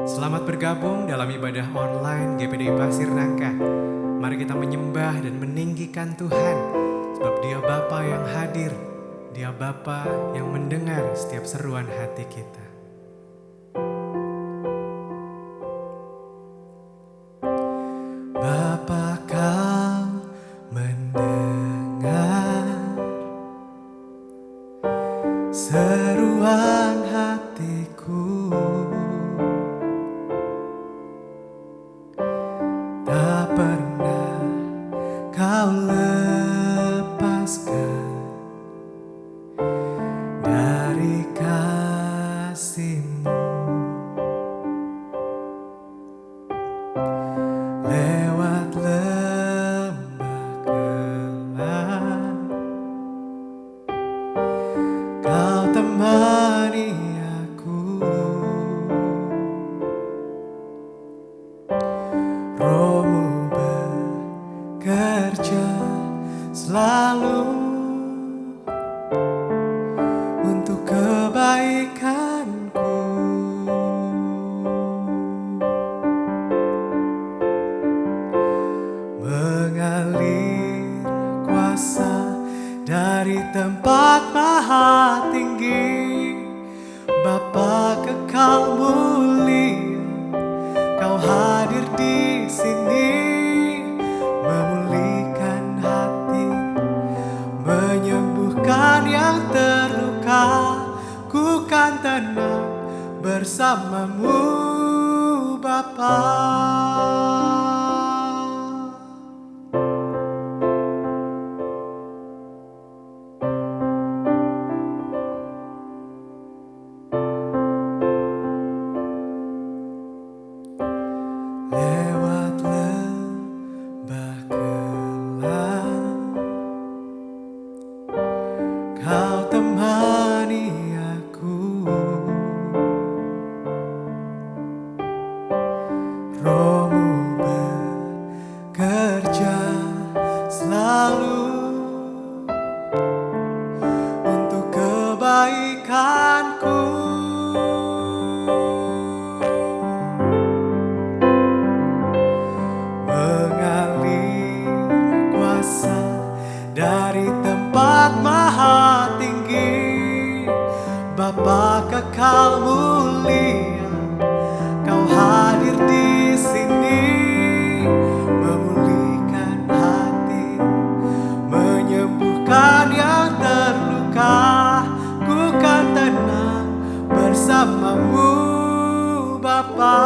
Selamat bergabung dalam ibadah online GPDI Pasir Nangka. Mari kita menyembah dan meninggikan Tuhan, sebab Dia Bapa yang hadir, Dia Bapa yang mendengar setiap seruan hati kita. Bapa, Kau mendengar seruan hatiku. Tak pernah Kau lepaskan dari kasih-Mu. Lewat lembah gelap, Kau temani aku. Roh-Mu bekerja selalu untuk kebaikanku. Mengalir kuasa dari tempat maha tinggi, Bapa kekal mulia, Kau hadir di sini, memulihkan hati, menyembuhkan yang terluka. Ku kan tenang bersama-Mu, Bapa. Lewat lembah gelap, Kau temani aku. Roh-Mu bekerja selalu untuk kebaikanku. Mengalir kuasa dari tempat maha tinggi, Bapa kekal mulia, Kau hadir di sini, memulihkan hati, menyembuhkan yang terluka. Ku kan tenang bersama-Mu, Bapa.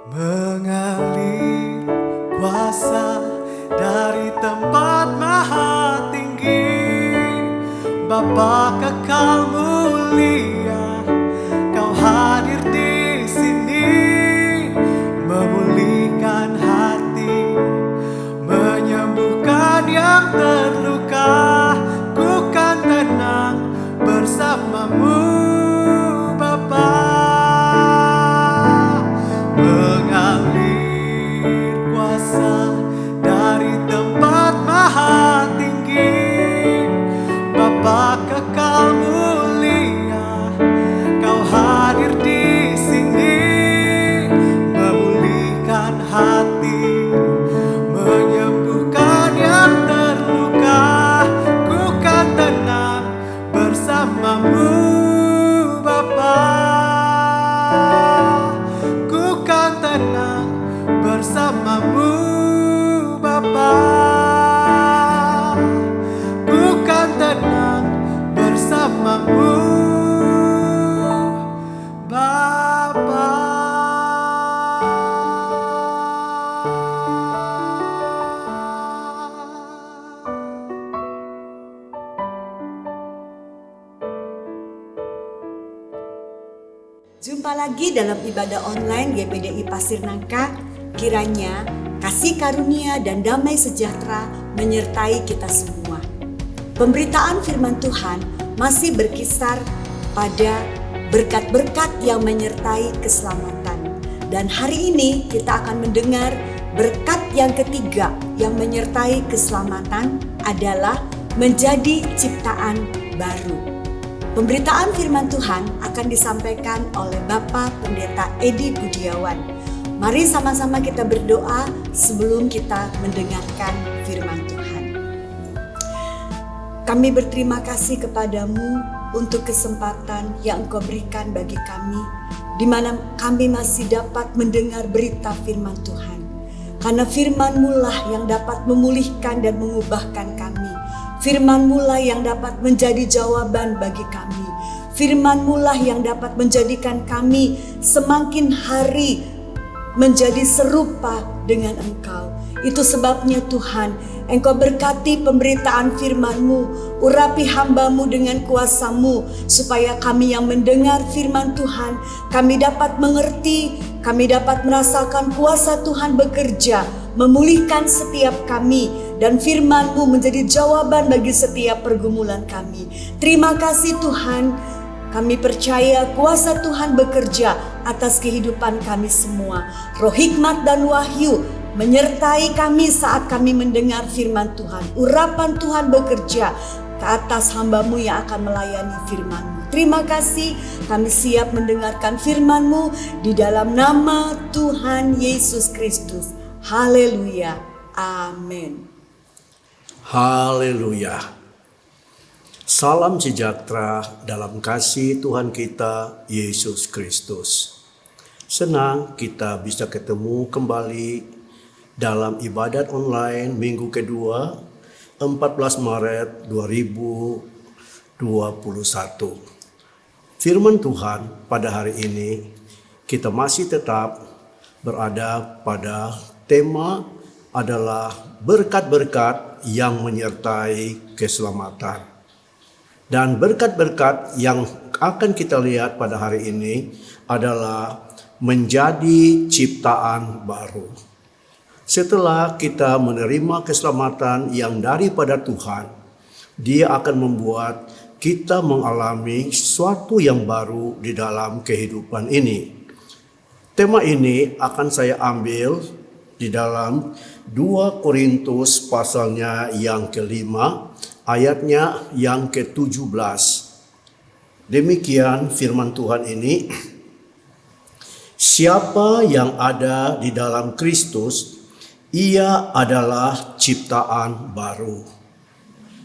Mengalir kuasa dari tempat maha tinggi, Bapa kekal mulia, Kau hadir di sini, memulihkan hati, menyembuhkan yang terluka. Ku kan tenang bersama-Mu, Bapa. Mengalir kuasa dari tempat maha tinggi, Bapa kekal mulia, Kau hadir di sini, memulihkan hati, menyembuhkan yang terluka. Ku kan tenang bersama-Mu, Bapa. Ku kan tenang bersama-Mu, Bapa. Ku kan tenang bersama-Mu, Bapa. Jumpa lagi dalam ibadah online GPDI Pasir Nangka. Kiranya kasih karunia dan damai sejahtera menyertai kita semua. Pemberitaan firman Tuhan masih berkisar pada berkat-berkat yang menyertai keselamatan. Dan hari ini kita akan mendengar berkat yang ketiga yang menyertai keselamatan adalah menjadi ciptaan baru. Pemberitaan firman Tuhan akan disampaikan oleh Bapak Pendeta Edi Budiawan. Mari sama-sama kita berdoa sebelum kita mendengarkan firman Tuhan. Kami berterima kasih kepadamu untuk kesempatan yang Engkau berikan bagi kami, di mana kami masih dapat mendengar berita firman Tuhan. Karena firman-Mu lah yang dapat memulihkan dan mengubahkan kami. Firman-Mu lah yang dapat menjadi jawaban bagi kami. Firman-Mu lah yang dapat menjadikan kami semakin hari menjadi serupa dengan Engkau. Itu sebabnya Tuhan, Engkau berkati pemberitaan firman-Mu, urapi hamba-Mu dengan kuasa-Mu, supaya kami yang mendengar firman Tuhan, kami dapat mengerti, kami dapat merasakan kuasa Tuhan bekerja, memulihkan setiap kami, dan firman-Mu menjadi jawaban bagi setiap pergumulan kami. Terima kasih Tuhan. Kami percaya kuasa Tuhan bekerja atas kehidupan kami semua. Roh hikmat dan wahyu menyertai kami saat kami mendengar firman Tuhan. Urapan Tuhan bekerja ke atas hamba-Mu yang akan melayani firman-Mu. Terima kasih, kami siap mendengarkan firman-Mu di dalam nama Tuhan Yesus Kristus. Haleluya. Amin. Haleluya. Salam sejahtera dalam kasih Tuhan kita Yesus Kristus. Senang kita bisa ketemu kembali dalam ibadat online minggu kedua 14 Maret 2021. Firman Tuhan pada hari ini kita masih tetap berada pada tema adalah berkat-berkat yang menyertai keselamatan. Dan berkat-berkat yang akan kita lihat pada hari ini adalah menjadi ciptaan baru. Setelah kita menerima keselamatan yang daripada Tuhan, Dia akan membuat kita mengalami sesuatu yang baru di dalam kehidupan ini. Tema ini akan saya ambil di dalam 2 Korintus pasalnya yang kelima, ayatnya yang ke-17. Demikian firman Tuhan ini. Siapa yang ada di dalam Kristus, ia adalah ciptaan baru.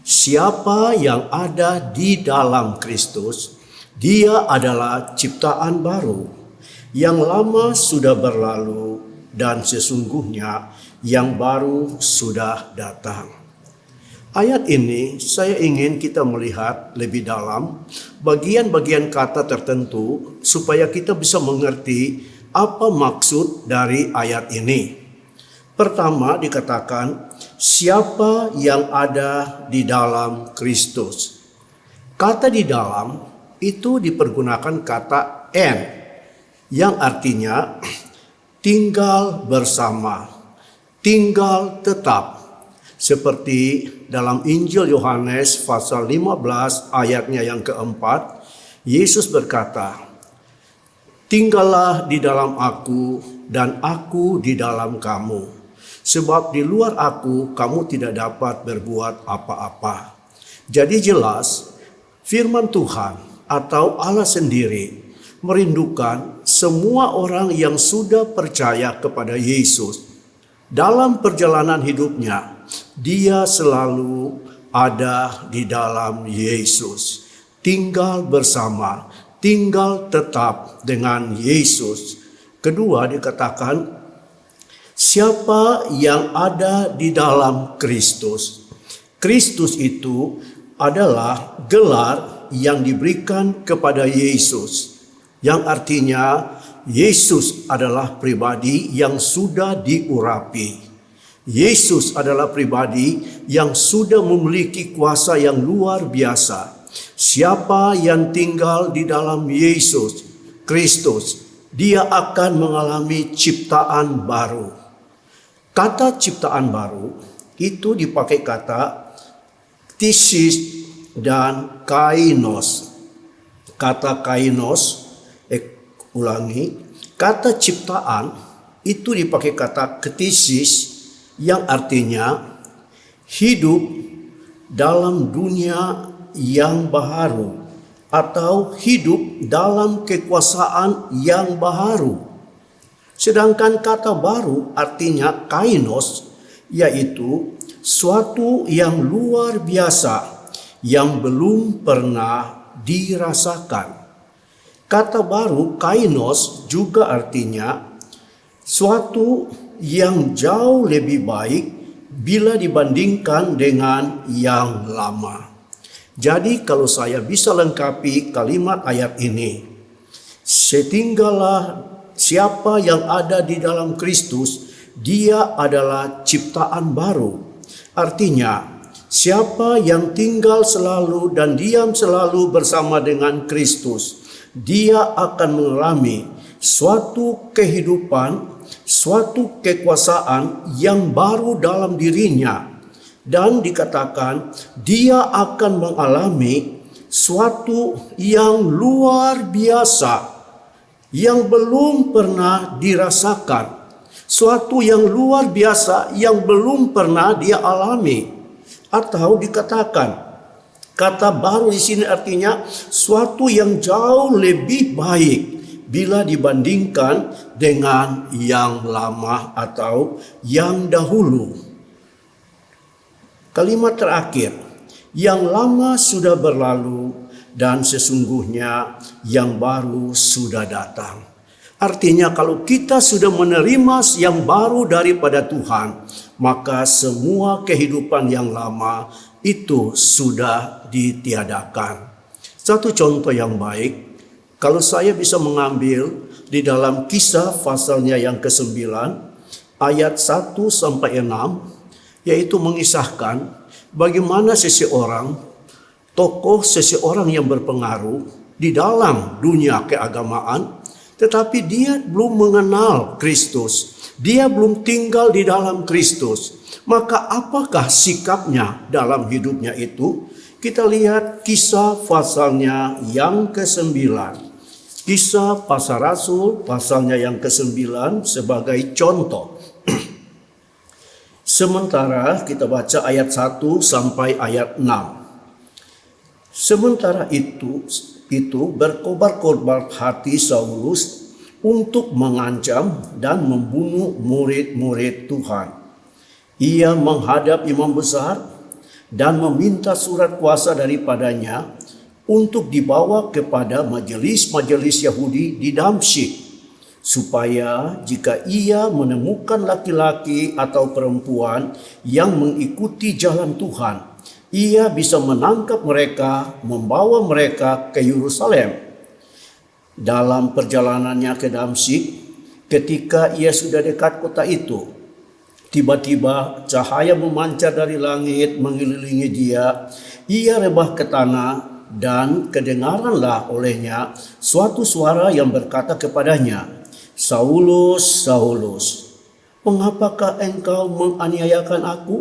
Siapa yang ada di dalam Kristus, dia adalah ciptaan baru. Yang lama sudah berlalu dan sesungguhnya yang baru sudah datang. Ayat ini saya ingin kita melihat lebih dalam bagian-bagian kata tertentu supaya kita bisa mengerti apa maksud dari ayat ini. Pertama dikatakan, siapa yang ada di dalam Kristus. Kata di dalam itu dipergunakan kata "en" yang artinya tinggal bersama, tinggal tetap. Seperti dalam Injil Yohanes pasal 15 ayatnya yang keempat, Yesus berkata, "Tinggallah di dalam aku dan aku di dalam kamu. Sebab di luar aku kamu tidak dapat berbuat apa-apa." Jadi jelas firman Tuhan atau Allah sendiri merindukan semua orang yang sudah percaya kepada Yesus. Dalam perjalanan hidupnya, dia selalu ada di dalam Yesus. Tinggal bersama, tinggal tetap dengan Yesus. Kedua dikatakan, siapa yang ada di dalam Kristus. Kristus itu adalah gelar yang diberikan kepada Yesus. Yang artinya Yesus adalah pribadi yang sudah diurapi. Yesus adalah pribadi yang sudah memiliki kuasa yang luar biasa. Siapa yang tinggal di dalam Yesus Kristus, dia akan mengalami ciptaan baru. Kata ciptaan baru itu dipakai kata Ktisis dan kainos. Kata kainos, kata ciptaan itu dipakai kata ktisis yang artinya hidup dalam dunia yang baharu atau hidup dalam kekuasaan yang baharu. Sedangkan kata baru artinya kainos, yaitu suatu yang luar biasa yang belum pernah dirasakan. Kata baru kainos juga artinya suatu yang jauh lebih baik bila dibandingkan dengan yang lama. Jadi kalau saya bisa lengkapi kalimat ayat ini, setinggallah siapa yang ada di dalam Kristus, dia adalah ciptaan baru. Artinya, siapa yang tinggal selalu dan diam selalu bersama dengan Kristus, dia akan mengalami suatu kehidupan, suatu kekuasaan yang baru dalam dirinya. Dan dikatakan dia akan mengalami suatu yang luar biasa yang belum pernah dirasakan. Suatu yang luar biasa yang belum pernah dia alami. Atau dikatakan kata baru di sini artinya suatu yang jauh lebih baik bila dibandingkan dengan yang lama atau yang dahulu. Kalimat terakhir, yang lama sudah berlalu dan sesungguhnya yang baru sudah datang. Artinya kalau kita sudah menerima yang baru daripada Tuhan, maka semua kehidupan yang lama itu sudah ditiadakan. Satu contoh yang baik, kalau saya bisa mengambil di dalam Kisah pasalnya yang ke-9, ayat 1 sampai 6, yaitu mengisahkan bagaimana seseorang yang berpengaruh di dalam dunia keagamaan, tetapi dia belum mengenal Kristus. Dia belum tinggal di dalam Kristus. Maka apakah sikapnya dalam hidupnya itu? Kita lihat Kisah pasalnya yang ke-9. Kisah Pasal Rasul pasalnya yang ke-9 sebagai contoh. Sementara kita baca ayat 1 sampai ayat 6. Sementara itu berkobar-kobar hati Saulus untuk mengancam dan membunuh murid-murid Tuhan. Ia menghadap imam besar dan meminta surat kuasa daripadanya untuk dibawa kepada majelis-majelis Yahudi di Damsyik, supaya jika ia menemukan laki-laki atau perempuan yang mengikuti jalan Tuhan, ia bisa menangkap mereka, membawa mereka ke Yerusalem. Dalam perjalanannya ke Damsyik, ketika ia sudah dekat kota itu, tiba-tiba cahaya memancar dari langit mengelilingi dia. Ia rebah ke tanah dan kedengaranlah olehnya suatu suara yang berkata kepadanya, "Saulus, Saulus, mengapakah engkau menganiayakan aku?"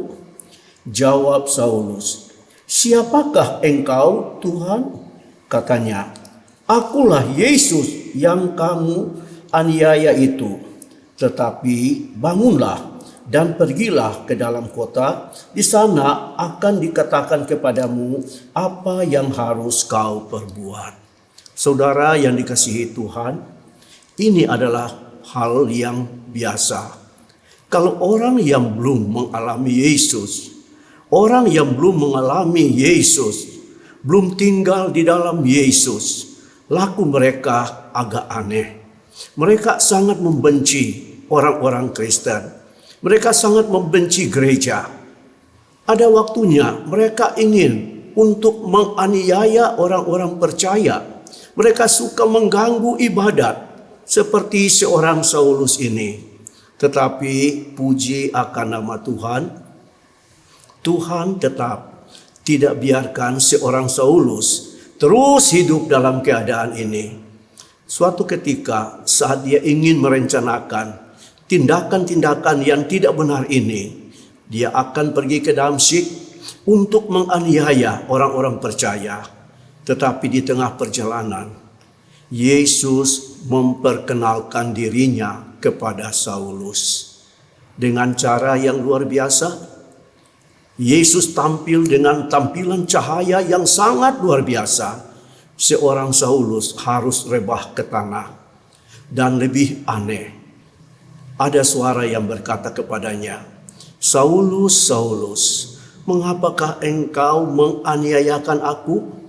Jawab Saulus, "Siapakah engkau, Tuhan?" Katanya, "Akulah Yesus yang kamu aniaya itu. Tetapi bangunlah dan pergilah ke dalam kota. Di sana akan dikatakan kepadamu apa yang harus kau perbuat." Saudara yang dikasihi Tuhan, ini adalah hal yang biasa. Kalau orang yang belum mengalami Yesus, orang yang belum mengalami Yesus, belum tinggal di dalam Yesus, laku mereka agak aneh. Mereka sangat membenci orang-orang Kristen. Mereka sangat membenci gereja. Ada waktunya mereka ingin untuk menganiaya orang-orang percaya. Mereka suka mengganggu ibadat seperti seorang Saulus ini. Tetapi puji akan nama Tuhan, Tuhan tetap tidak biarkan seorang Saulus terus hidup dalam keadaan ini. Suatu ketika saat dia ingin merencanakan tindakan-tindakan yang tidak benar ini, dia akan pergi ke Damsyik untuk menganiaya orang-orang percaya. Tetapi di tengah perjalanan, Yesus memperkenalkan dirinya kepada Saulus. Dengan cara yang luar biasa, Yesus tampil dengan tampilan cahaya yang sangat luar biasa. Seorang Saulus harus rebah ke tanah. Dan lebih aneh, ada suara yang berkata kepadanya, "Saulus, Saulus, mengapakah engkau menganiayakan aku?"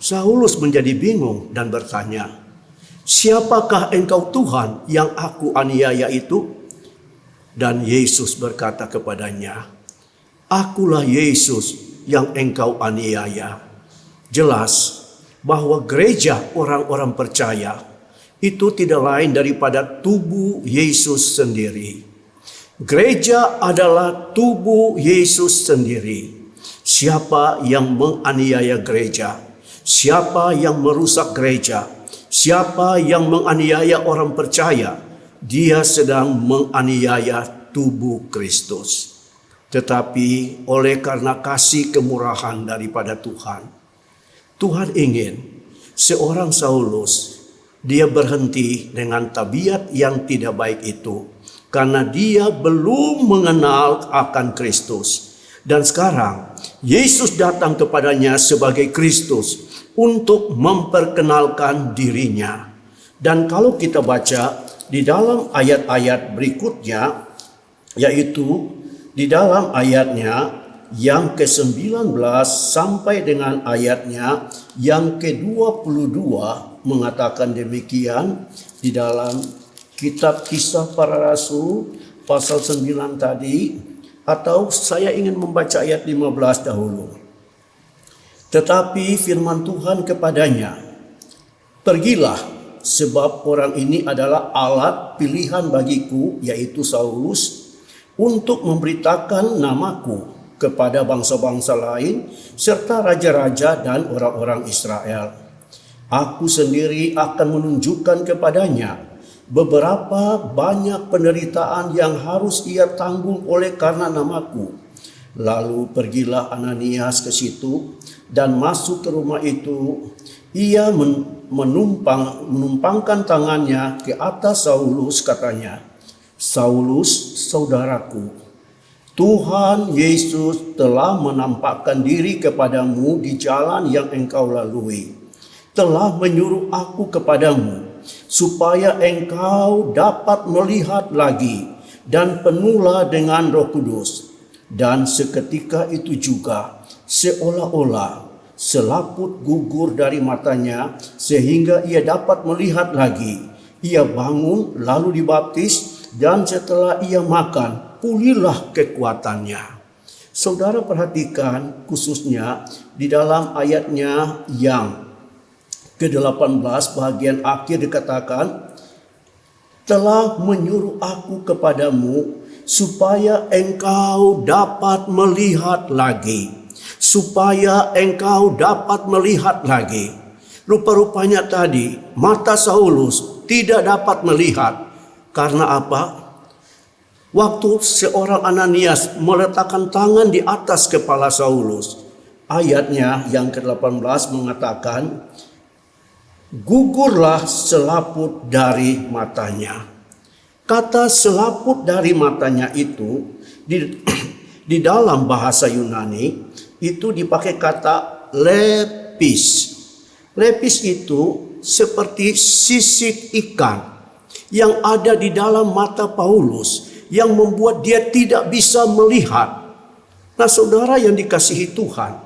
Saulus menjadi bingung dan bertanya, "Siapakah engkau Tuhan yang aku aniaya itu?" Dan Yesus berkata kepadanya, "Akulah Yesus yang engkau aniaya." Jelas bahwa gereja orang-orang percaya itu tidak lain daripada tubuh Yesus sendiri. Gereja adalah tubuh Yesus sendiri. Siapa yang menganiaya gereja? Siapa yang merusak gereja? Siapa yang menganiaya orang percaya? Dia sedang menganiaya tubuh Kristus. Tetapi oleh karena kasih kemurahan daripada Tuhan, Tuhan ingin seorang Saulus, dia berhenti dengan tabiat yang tidak baik itu, karena dia belum mengenal akan Kristus. Dan sekarang Yesus datang kepadanya sebagai Kristus untuk memperkenalkan dirinya. Dan kalau kita baca di dalam ayat-ayat berikutnya, yaitu di dalam ayatnya yang ke-19 sampai dengan ayatnya yang ke-22 mengatakan demikian di dalam kitab Kisah Para Rasul pasal 9 tadi, atau saya ingin membaca ayat 15 dahulu. Tetapi firman Tuhan kepadanya, "Pergilah, sebab orang ini adalah alat pilihan bagiku, yaitu Saulus, untuk memberitakan namaku kepada bangsa-bangsa lain serta raja-raja dan orang-orang Israel. Aku sendiri akan menunjukkan kepadanya beberapa banyak penderitaan yang harus ia tanggung oleh karena namaku." Lalu pergilah Ananias ke situ dan masuk ke rumah itu. Ia menumpangkan tangannya ke atas Saulus, katanya, "Saulus, saudaraku, Tuhan Yesus telah menampakkan diri kepadamu di jalan yang engkau lalui. Telah menyuruh aku kepadamu supaya engkau dapat melihat lagi dan penuhlah dengan Roh Kudus." Dan seketika itu juga seolah-olah selaput gugur dari matanya sehingga ia dapat melihat lagi. Ia bangun lalu dibaptis, dan setelah ia makan pulihlah kekuatannya. Saudara perhatikan khususnya di dalam ayatnya yang ke-18 bagian akhir dikatakan, "Telah menyuruh aku kepadamu supaya engkau dapat melihat lagi." Supaya engkau dapat melihat lagi. Rupa-rupanya tadi mata Saulus tidak dapat melihat. Karena apa? Waktu seorang Ananias meletakkan tangan di atas kepala Saulus, ayatnya yang ke-18 mengatakan, "Gugurlah selaput dari matanya." Kata selaput dari matanya itu di dalam bahasa Yunani itu dipakai kata lepis. Lepis itu seperti sisik ikan yang ada di dalam mata Paulus yang membuat dia tidak bisa melihat. Nah, saudara yang dikasihi Tuhan,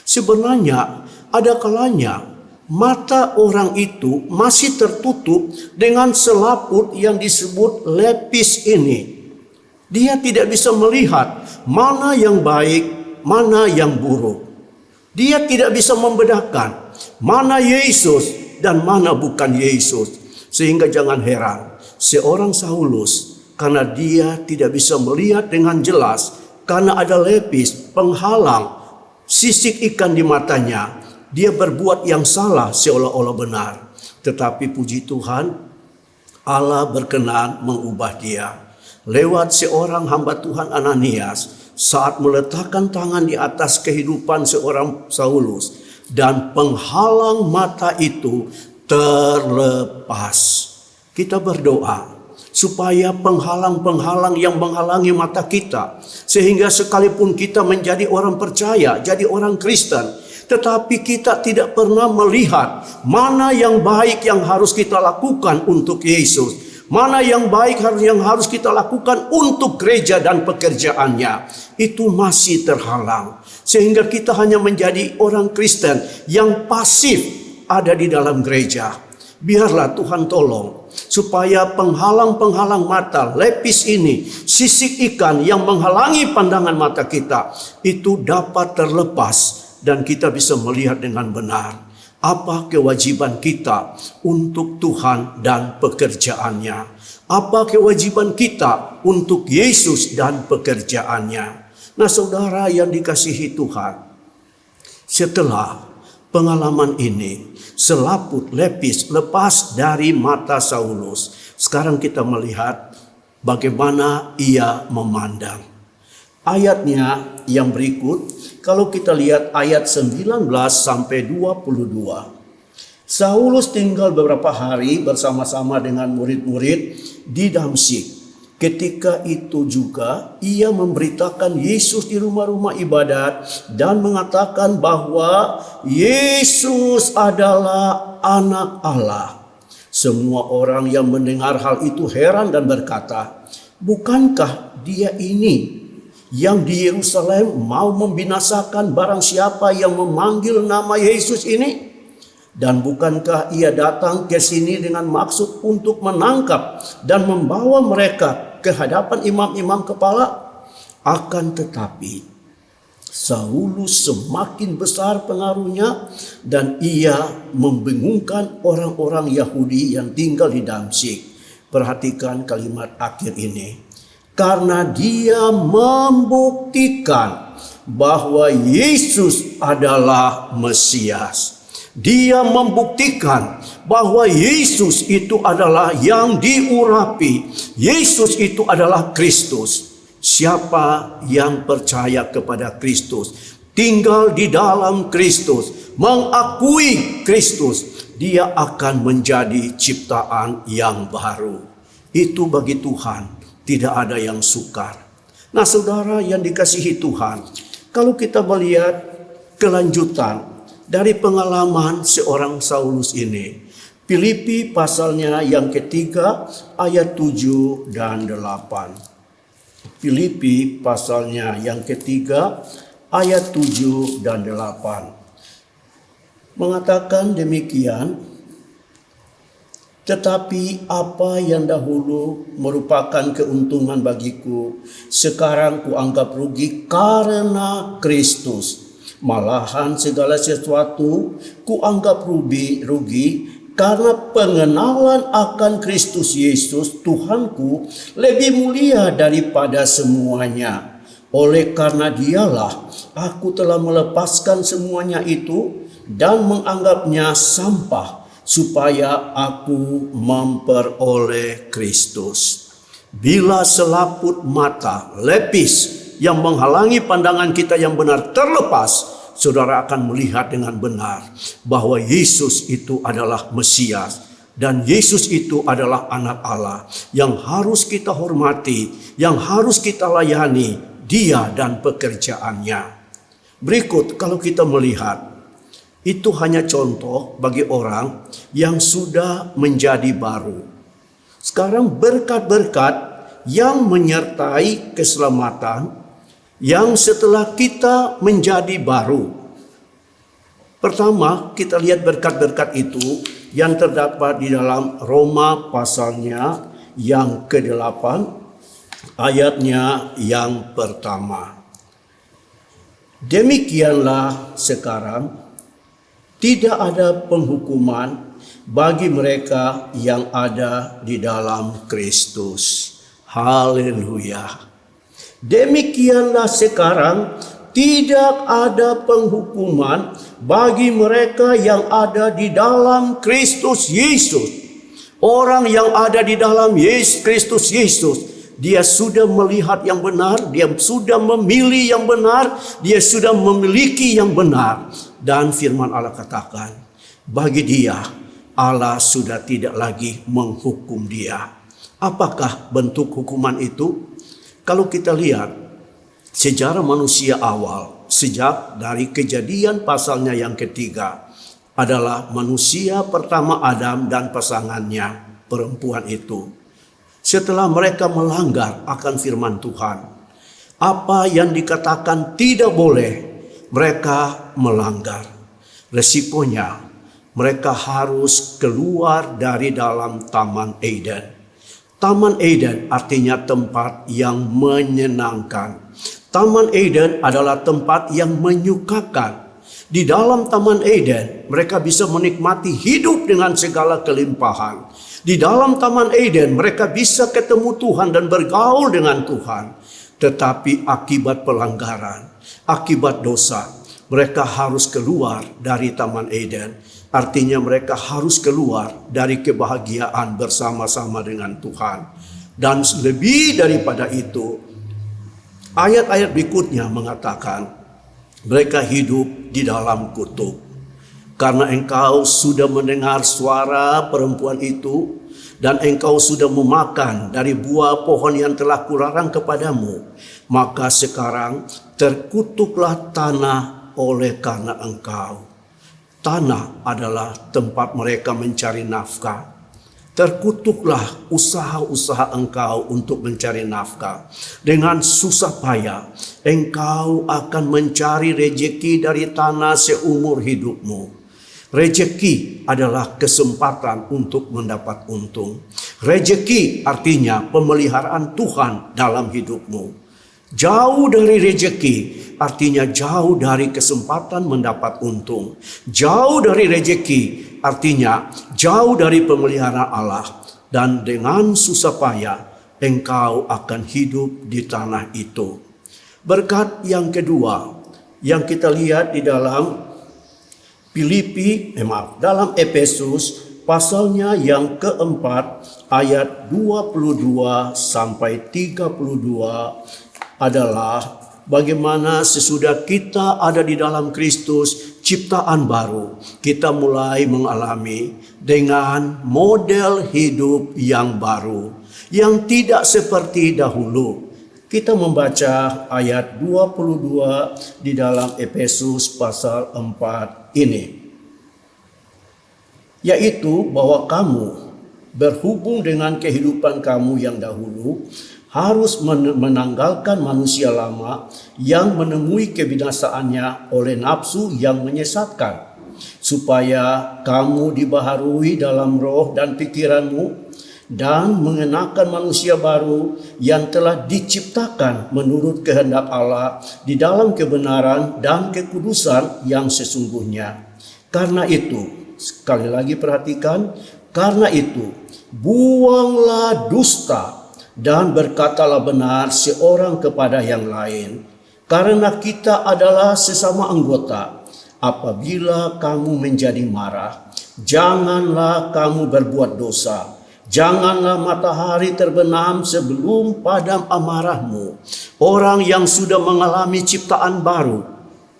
sebenarnya ada kalanya mata orang itu masih tertutup dengan selaput yang disebut lepis ini. Dia tidak bisa melihat mana yang baik, mana yang buruk. Dia tidak bisa membedakan mana Yesus dan mana bukan Yesus. Sehingga jangan heran seorang Saulus, karena dia tidak bisa melihat dengan jelas, karena ada lepis penghalang sisik ikan di matanya, dia berbuat yang salah seolah-olah benar. Tetapi puji Tuhan, Allah berkenan mengubah dia. Lewat seorang hamba Tuhan Ananias, saat meletakkan tangan di atas kehidupan seorang Saulus, dan penghalang mata itu terlepas. Kita berdoa supaya penghalang-penghalang yang menghalangi mata kita, sehingga sekalipun kita menjadi orang percaya, jadi orang Kristen, tetapi kita tidak pernah melihat mana yang baik yang harus kita lakukan untuk Yesus, mana yang baik yang harus kita lakukan untuk gereja dan pekerjaannya, itu masih terhalang. Sehingga kita hanya menjadi orang Kristen yang pasif ada di dalam gereja. Biarlah Tuhan tolong supaya penghalang-penghalang mata, lepis ini, sisik ikan yang menghalangi pandangan mata kita, itu dapat terlepas dan kita bisa melihat dengan benar apa kewajiban kita untuk Tuhan dan pekerjaannya. Apa kewajiban kita untuk Yesus dan pekerjaannya. Nah, saudara yang dikasihi Tuhan, setelah pengalaman ini, selaput lepis lepas dari mata Saulus, sekarang kita melihat bagaimana ia memandang. Ayatnya yang berikut, kalau kita lihat ayat 19 sampai 22. Saulus tinggal beberapa hari bersama-sama dengan murid-murid di Damsyik. Ketika itu juga ia memberitakan Yesus di rumah-rumah ibadat dan mengatakan bahwa Yesus adalah Anak Allah. Semua orang yang mendengar hal itu heran dan berkata, "Bukankah dia ini yang di Yerusalem mau membinasakan barang siapa yang memanggil nama Yesus ini? Dan bukankah ia datang ke sini dengan maksud untuk menangkap dan membawa mereka ke hadapan imam-imam kepala?" Akan tetapi Saulus semakin besar pengaruhnya dan ia membingungkan orang-orang Yahudi yang tinggal di Damsyik. Perhatikan kalimat akhir ini. Karena dia membuktikan bahwa Yesus adalah Mesias. Dia membuktikan bahwa Yesus itu adalah yang diurapi. Yesus itu adalah Kristus. Siapa yang percaya kepada Kristus, tinggal di dalam Kristus, mengakui Kristus, dia akan menjadi ciptaan yang baru. Itu bagi Tuhan tidak ada yang sukar. Nah, saudara yang dikasihi Tuhan, kalau kita melihat kelanjutan dari pengalaman seorang Saulus ini, Filipi pasalnya yang ketiga ayat 7 dan 8. Filipi pasalnya yang ketiga ayat 7 dan 8. Mengatakan demikian, tetapi apa yang dahulu merupakan keuntungan bagiku, sekarang kuanggap rugi karena Kristus. Malahan segala sesuatu kuanggap rugi karena pengenalan akan Kristus Yesus Tuhanku lebih mulia daripada semuanya. Oleh karena dialah aku telah melepaskan semuanya itu dan menganggapnya sampah supaya aku memperoleh Kristus. Bila selaput mata, lepis yang menghalangi pandangan kita yang benar terlepas, saudara akan melihat dengan benar bahwa Yesus itu adalah Mesias dan Yesus itu adalah Anak Allah yang harus kita hormati, yang harus kita layani, Dia dan pekerjaannya. Berikut kalau kita melihat, itu hanya contoh bagi orang yang sudah menjadi baru. Sekarang berkat-berkat yang menyertai keselamatan yang setelah kita menjadi baru. Pertama, kita lihat berkat-berkat itu yang terdapat di dalam Roma pasalnya yang ke-8, ayatnya yang pertama. Demikianlah sekarang tidak ada penghukuman bagi mereka yang ada di dalam Kristus. Haleluya. Demikianlah sekarang tidak ada penghukuman bagi mereka yang ada di dalam Kristus Yesus. Orang yang ada di dalam Kristus Yesus dia sudah melihat yang benar, dia sudah memilih yang benar, dia sudah memiliki yang benar. Dan firman Allah katakan, bagi dia Allah sudah tidak lagi menghukum dia. Apakah bentuk hukuman itu? Kalau kita lihat sejarah manusia awal, sejak dari Kejadian pasalnya yang ketiga, adalah manusia pertama Adam dan pasangannya, perempuan itu. Setelah mereka melanggar akan firman Tuhan, apa yang dikatakan tidak boleh, mereka melanggar. Resikonya, mereka harus keluar dari dalam Taman Eden. Taman Eden artinya tempat yang menyenangkan. Taman Eden adalah tempat yang menyukakan. Di dalam Taman Eden, mereka bisa menikmati hidup dengan segala kelimpahan. Di dalam Taman Eden, mereka bisa ketemu Tuhan dan bergaul dengan Tuhan. Tetapi akibat pelanggaran, akibat dosa, mereka harus keluar dari Taman Eden. Artinya mereka harus keluar dari kebahagiaan bersama-sama dengan Tuhan. Dan lebih daripada itu, ayat-ayat berikutnya mengatakan, mereka hidup di dalam kutuk. Karena engkau sudah mendengar suara perempuan itu, dan engkau sudah memakan dari buah pohon yang telah kularang kepadamu, maka sekarang terkutuklah tanah oleh karena engkau. Tanah adalah tempat mereka mencari nafkah. Terkutuklah usaha-usaha engkau untuk mencari nafkah. Dengan susah payah, engkau akan mencari rejeki dari tanah seumur hidupmu. Rejeki adalah kesempatan untuk mendapat untung. Rejeki artinya pemeliharaan Tuhan dalam hidupmu. Jauh dari rejeki artinya jauh dari kesempatan mendapat untung. Jauh dari rejeki artinya jauh dari pemeliharaan Allah. Dan dengan susah payah engkau akan hidup di tanah itu. Berkat yang kedua yang kita lihat di dalam dalam Efesus pasalnya yang keempat ayat 22 sampai 32 adalah bagaimana sesudah kita ada di dalam Kristus, ciptaan baru, kita mulai mengalami dengan model hidup yang baru, yang tidak seperti dahulu. Kita membaca ayat 22 di dalam Efesus pasal 4 ini. Yaitu bahwa kamu berhubung dengan kehidupan kamu yang dahulu harus menanggalkan manusia lama yang menemui kebinasaannya oleh nafsu yang menyesatkan, supaya kamu dibaharui dalam roh dan pikiranmu dan mengenakan manusia baru yang telah diciptakan menurut kehendak Allah di dalam kebenaran dan kekudusan yang sesungguhnya. Karena itu, sekali lagi perhatikan, karena itu buanglah dusta dan berkatalah benar seorang kepada yang lain, karena kita adalah sesama anggota. Apabila kamu menjadi marah, janganlah kamu berbuat dosa. Janganlah matahari terbenam sebelum padam amarahmu. Orang yang sudah mengalami ciptaan baru,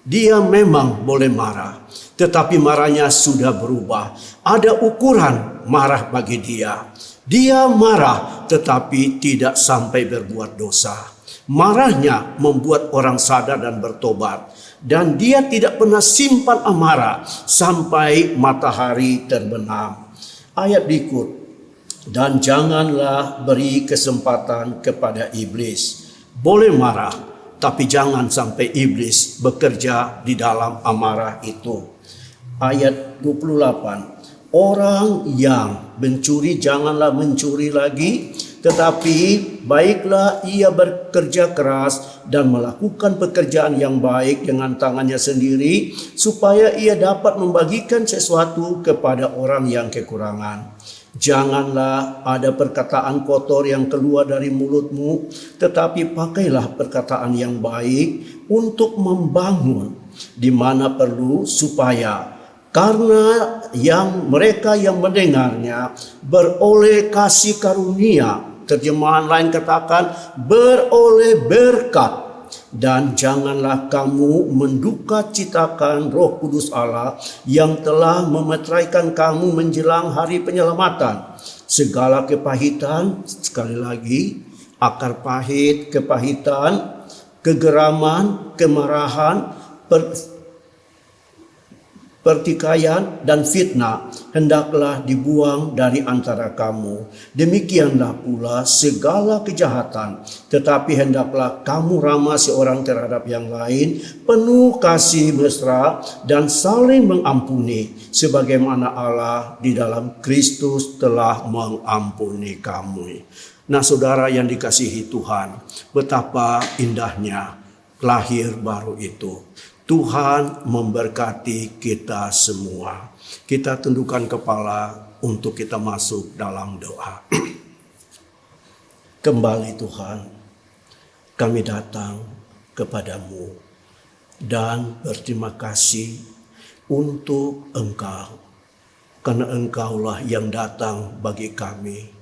dia memang boleh marah, tetapi marahnya sudah berubah. Ada ukuran marah bagi dia. Dia marah tetapi tidak sampai berbuat dosa. Marahnya membuat orang sadar dan bertobat. Dan dia tidak pernah simpan amarah sampai matahari terbenam. Ayat berikut. Dan janganlah beri kesempatan kepada iblis. Boleh marah, tapi jangan sampai iblis bekerja di dalam amarah itu. Ayat 28. Orang yang mencuri janganlah mencuri lagi, tetapi baiklah ia bekerja keras dan melakukan pekerjaan yang baik dengan tangannya sendiri, supaya ia dapat membagikan sesuatu kepada orang yang kekurangan. Janganlah ada perkataan kotor yang keluar dari mulutmu, tetapi pakailah perkataan yang baik untuk membangun di mana perlu, supaya karena mereka yang mendengarnya beroleh kasih karunia Terjemahan lain katakan beroleh berkat. Dan janganlah kamu menduka citakan Roh Kudus Allah yang telah memeteraikan kamu menjelang hari penyelamatan. Segala kepahitan, sekali lagi, akar pahit, kepahitan, kegeraman, kemarahan, pertikaian dan fitnah hendaklah dibuang dari antara kamu. Demikianlah pula segala kejahatan. Tetapi hendaklah kamu ramah seorang terhadap yang lain, penuh kasih mesra dan saling mengampuni, sebagaimana Allah di dalam Kristus telah mengampuni kamu. Nah, saudara yang dikasihi Tuhan, betapa indahnya lahir baru itu. Tuhan memberkati kita semua. Kita tundukkan kepala untuk kita masuk dalam doa. Kembali Tuhan, kami datang kepadamu dan berterima kasih untuk Engkau. Karena Engkaulah yang datang bagi kami.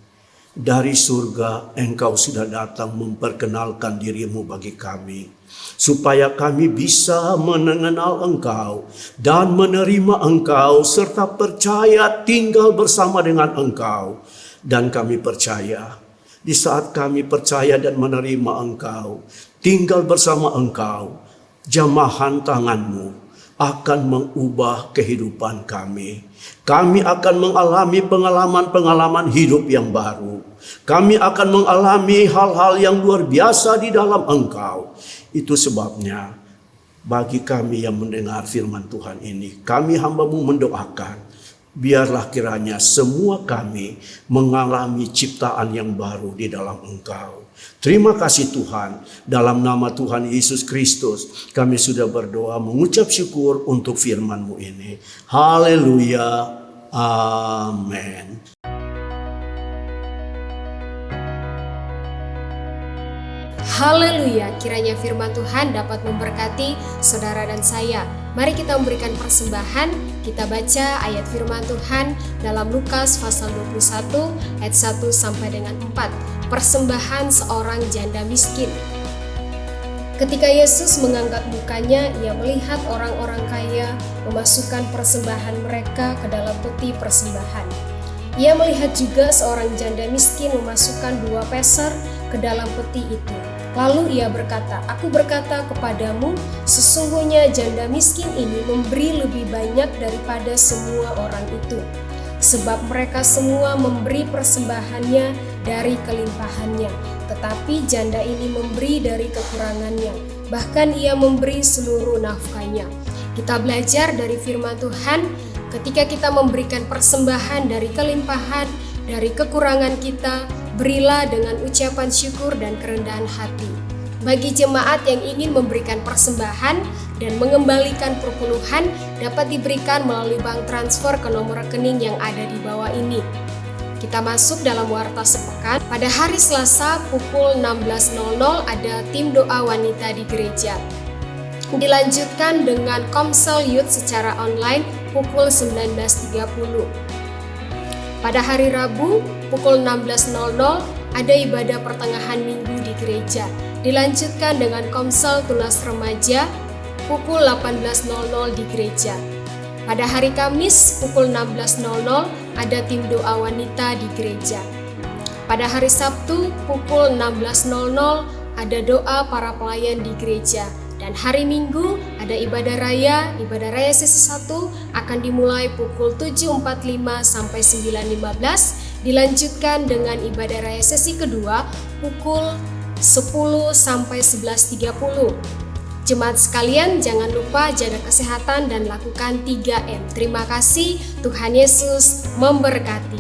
Dari surga Engkau sudah datang memperkenalkan dirimu bagi kami, supaya kami bisa mengenal Engkau dan menerima Engkau serta percaya tinggal bersama dengan Engkau. Dan kami percaya di saat kami percaya dan menerima Engkau, tinggal bersama Engkau, jamahan tanganmu akan mengubah kehidupan kami. Kami akan mengalami pengalaman-pengalaman hidup yang baru. Kami akan mengalami hal-hal yang luar biasa di dalam Engkau. Itu sebabnya bagi kami yang mendengar firman Tuhan ini, kami hamba-Mu mendoakan, biarlah kiranya semua kami mengalami ciptaan yang baru di dalam Engkau. Terima kasih Tuhan, dalam nama Tuhan Yesus Kristus kami sudah berdoa mengucap syukur untuk firman-Mu ini. Haleluya, amin. Haleluya, kiranya firman Tuhan dapat memberkati saudara dan saya. Mari kita memberikan persembahan. Kita baca ayat firman Tuhan dalam Lukas pasal 21 ayat 1 sampai dengan 4. Persembahan seorang janda miskin. Ketika Yesus mengangkat mukanya, ia melihat orang-orang kaya memasukkan persembahan mereka ke dalam peti persembahan. Ia melihat juga seorang janda miskin memasukkan 2 peser ke dalam peti itu. Lalu ia berkata, "Aku berkata kepadamu, sesungguhnya janda miskin ini memberi lebih banyak daripada semua orang itu. Sebab mereka semua memberi persembahannya dari kelimpahannya, tetapi janda ini memberi dari kekurangannya, bahkan ia memberi seluruh nafkahnya." Kita belajar dari firman Tuhan, ketika kita memberikan persembahan dari kelimpahan, dari kekurangan kita, berilah dengan ucapan syukur dan kerendahan hati. Bagi jemaat yang ingin memberikan persembahan dan mengembalikan perpuluhan, dapat diberikan melalui bank transfer ke nomor rekening yang ada di bawah ini. Kita masuk dalam warta sepekan. Pada hari Selasa pukul 16.00 ada tim doa wanita di gereja. Dilanjutkan dengan Komsel Youth secara online pukul 19.30. Pada hari Rabu pukul 16.00 ada ibadah pertengahan minggu di gereja. Dilanjutkan dengan Komsel Tunas Remaja pukul 18.00 di gereja. Pada hari Kamis pukul 16.00 ada tim doa wanita di gereja. Pada hari Sabtu pukul 16.00 ada doa para pelayan di gereja. Dan hari Minggu ada ibadah raya sesi 1 akan dimulai pukul 7.45 sampai 9.15, dilanjutkan dengan ibadah raya sesi kedua pukul 10 sampai 11.30. Jemaat sekalian, jangan lupa jaga kesehatan dan lakukan 3M. Terima kasih, Tuhan Yesus memberkati.